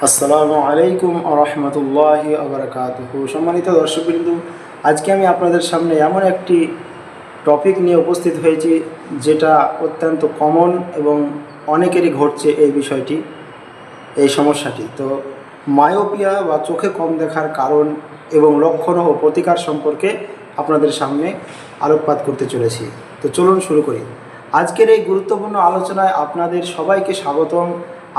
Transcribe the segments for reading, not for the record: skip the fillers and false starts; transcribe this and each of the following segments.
আসসালামু আলাইকুম আরহামতুল্লাহি আবরাকাতুহু। সম্মানিত দর্শকবৃন্দ, আজকে আমি আপনাদের সামনে এমন একটি টপিক নিয়ে উপস্থিত হয়েছি যেটা অত্যন্ত কমন এবং অনেকেরই ঘটছে এই বিষয়টি, এই সমস্যাটি। তো মায়োপিয়া বা চোখে কম দেখার কারণ এবং লক্ষণ ও প্রতিকার সম্পর্কে আপনাদের সামনে আলোকপাত করতে চলেছি। তো চলুন শুরু করি। আজকের এই গুরুত্বপূর্ণ আলোচনায় আপনাদের সবাইকে স্বাগতম।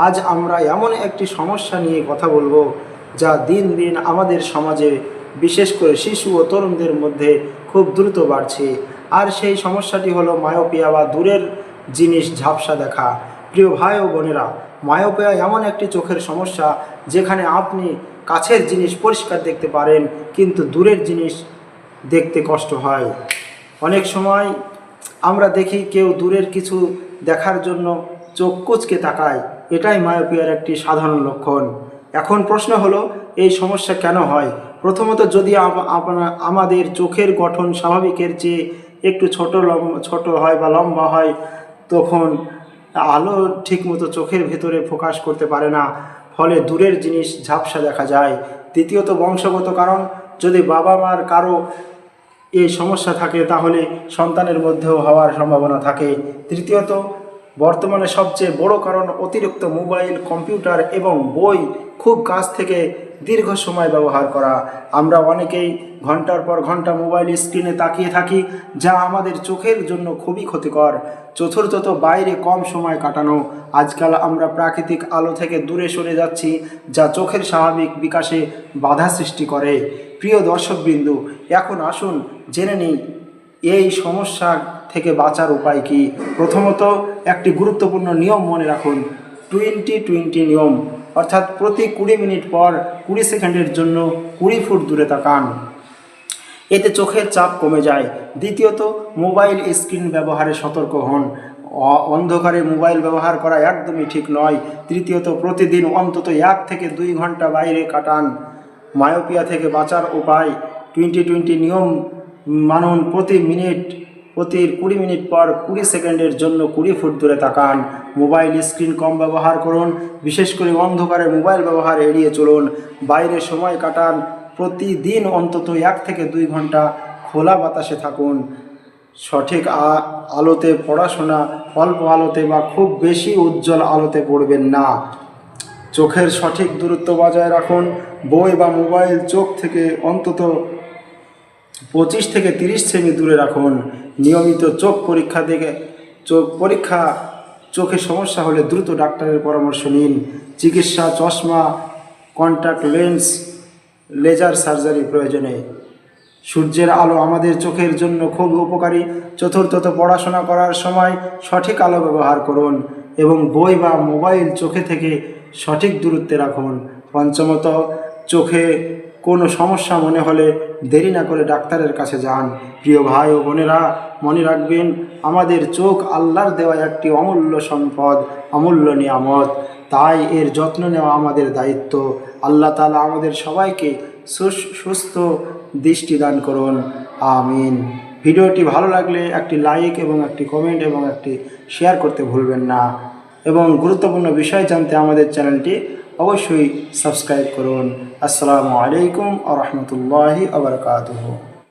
আজ আমরা এমন একটি সমস্যা নিয়ে কথা বলবো যা দিন দিন আমাদের সমাজে, বিশেষ করে শিশু ও তরুণদের মধ্যে খুব দ্রুত বাড়ছে। আর সেই সমস্যাটি হলো মায়োপিয়া বা দূরের জিনিস ঝাপসা দেখা। প্রিয় ভাই ও বোনেরা, মায়োপিয়া এমন একটি চোখের সমস্যা যেখানে আপনি কাছের জিনিস পরিষ্কার দেখতে পারেন কিন্তু দূরের জিনিস দেখতে কষ্ট হয়। অনেক সময় আমরা দেখি কেউ দূরের কিছু দেখার জন্য চোখ কুঁচকে তাকায়, এটাই মায়োপিয়ার একটি সাধারণ লক্ষণ। এখন প্রশ্ন হলো, এই সমস্যা কেন হয়? প্রথমত, যদি আমাদের চোখের গঠন স্বাভাবিকের চেয়ে একটু ছোট হয় বা লম্বা হয়, তখন আলো ঠিকমতো চোখের ভেতরে ফোকাস করতে পারে না, ফলে দূরের জিনিস ঝাপসা দেখা যায়। দ্বিতীয়ত, বংশগত কারণ। যদি বাবা মার কারো এই সমস্যা থাকে তাহলে সন্তানের মধ্যেও হওয়ার সম্ভাবনা থাকে। তৃতীয়ত, বর্তমানে সবচেয়ে বড় কারণ অতিরিক্ত মোবাইল, কম্পিউটার এবং বই খুব কাছ থেকে দীর্ঘ সময় ব্যবহার করা। আমরা অনেকেই ঘন্টার পর ঘন্টা মোবাইল স্ক্রিনে তাকিয়ে থাকি, যা আমাদের চোখের জন্য খুবই ক্ষতিকর। চতুর্থত, বাইরে কম সময় কাটানো। আজকাল আমরা প্রাকৃতিক আলো থেকে দূরে সরে যাচ্ছি, যা চোখের স্বাভাবিক বিকাশে বাধা সৃষ্টি করে। প্রিয় দর্শকবৃন্দ, এখন আসুন জেনে নিই এই সমস্যা থেকে বাঁচার উপায় কি। প্রথমত, একটি গুরুত্বপূর্ণ নিয়ম মনে রাখুন, 20-20 নিয়ম, অর্থাৎ প্রতি 20 মিনিট পর 20 সেকেন্ডের জন্য 20 ফুট দূরে তাকান। এতে চোখের চাপ কমে যায়। দ্বিতীয়ত, মোবাইল স্ক্রিন ব্যবহারে সতর্ক হন। অন্ধকারে মোবাইল ব্যবহার করা একদমই ঠিক নয়। তৃতীয়ত, প্রতিদিন অন্তত 1 থেকে 2 ঘন্টা বাইরে কাটান। মায়োপিয়া থেকে বাঁচার উপায়, 20-20 নিয়ম মানুন। প্রতি 20 মিনিট পর 20 সেকেন্ডের জন্য 20 ফুট দূরে তাকান। মোবাইল স্ক্রিন কম ব্যবহার করুন, বিশেষ করে অন্ধকারে মোবাইল ব্যবহার এড়িয়ে চলুন। বাইরে সময় কাটান। প্রতিদিন অন্তত 1 থেকে 2 ঘন্টা খোলা বাতাসে থাকুন। সঠিক আলোতে পড়াশোনা, অল্প আলোতে বা খুব বেশি উজ্জ্বল আলোতে পড়বেন না। চোখের সঠিক দূরত্ব বজায় রাখুন। বই বা মোবাইল চোখ থেকে অন্তত 25 থেকে 30 সেমি দূরে রাখুন। নিয়মিত চোখে সমস্যা হলে দ্রুত ডাক্তারের পরামর্শ নিন। চিকিৎসা, চশমা, কন্ট্যাক্ট লেন্স, লেজার সার্জারি প্রয়োজনে। সূর্যের আলো আমাদের চোখের জন্য খুব উপকারী। চতুর্থত, পড়াশোনা করার সময় সঠিক আলো ব্যবহার করুন এবং বই বা মোবাইল চোখে থেকে সঠিক দূরত্বে রাখুন। পঞ্চমত, চোখে কোনো সমস্যা মনে হলে দেরি না করে ডাক্তারের কাছে যান। প্রিয় ভাই ও বোনেরা, মনে রাখবেন, আমাদের চোখ আল্লাহর দেওয়া একটি অমূল্য সম্পদ, অমূল্য নিয়ামত। তাই এর যত্ন নেওয়া আমাদের দায়িত্ব। আল্লাহ তাআলা আমাদের সবাইকে সুস্থ দৃষ্টি দান করুন, আমিন। ভিডিওটি ভালো লাগলে একটি লাইক এবং একটি কমেন্ট এবং একটি শেয়ার করতে ভুলবেন না এবং গুরুত্বপূর্ণ বিষয় জানতে আমাদের চ্যানেলটি অবশ্যই সাবস্ক্রাইব করুন। আসসালামু আলাইকুম ওয়া রাহমাতুল্লাহি ওয়া বারাকাতুহু।